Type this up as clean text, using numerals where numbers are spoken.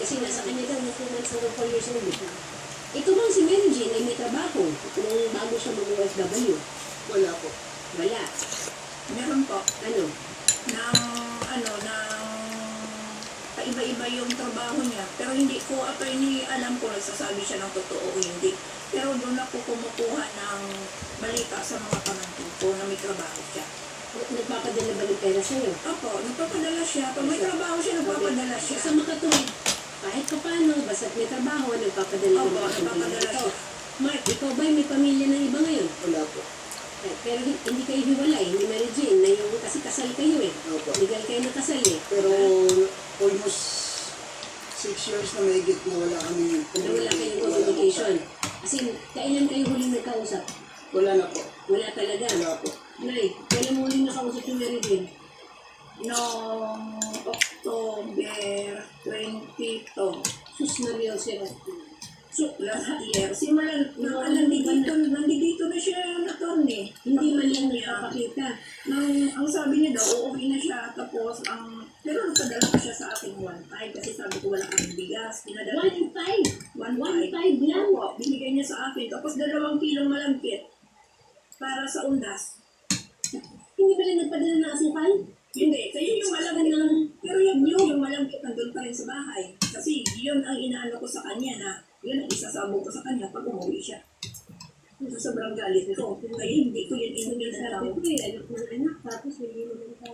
Kasi nasa kanya daw na 2 months hanggang 4 years old. Ito bang si Mary Jane ay may trabaho nung bago siya mag-OFW? Wala po. Wala. Meron po. Ano? Ng paiba-iba yung trabaho niya. Pero hindi ko, attorney, alam ko, nagsasabi siya ng totoo o hindi. Pero doon ako kumukuha ng balita sa mga pamangkin ko na may trabaho siya. Nagpapadala ba ng pera sa'yo? Opo, nagpapadala siya. Pag may trabaho siya, nagpapadala siya. Sa makatuwid, kahit pa paano, basta't may trabaho, nagpapadala Opo, nagpapadala siya. Mark, ikaw ba'y may pamilya ng iba ngayon? Wala po. Pero hindi kayo hiwalay, hindi Mary Jane, na yung kasi kasal kayo eh. Opo. Legal kayo na kasal eh. Pero almost 6 years na mahigit na wala kami Na wala kayong communication. As in, kailan kayo huling nagkausap? Wala na po. Wala talaga. Wala po. Nay, kailan mo huling nakausap yung Mary Jane? Noong October 22. Sus Maria Jose. So, lahat year. Simulan, nandito na siya attorney. Hindi man lang niya. nakapakita. Ang sabi niya daw, uuwi na siya. Tapos, pero nagpadala pa siya sa akin 1.5 kasi sabi ko wala kaming bigas. Pinadala 1.5? 1.5 lang? po. Binigay niya sa akin. Tapos 2 kilong malangkit para sa undas. Hindi ba lang nagpadala ng asukal? Hindi. Kaya yung malangkit lang. Pero yung malangkit nandun pa rin sa bahay. Kasi yun ang inaano ko sa kanya na yun ang isasabog ko sa kanya pag umuwi siya. Sobrang galit ko. Kaya hindi ko yun Sabi inunod ko eh, anak ng anak, tapos hindi mo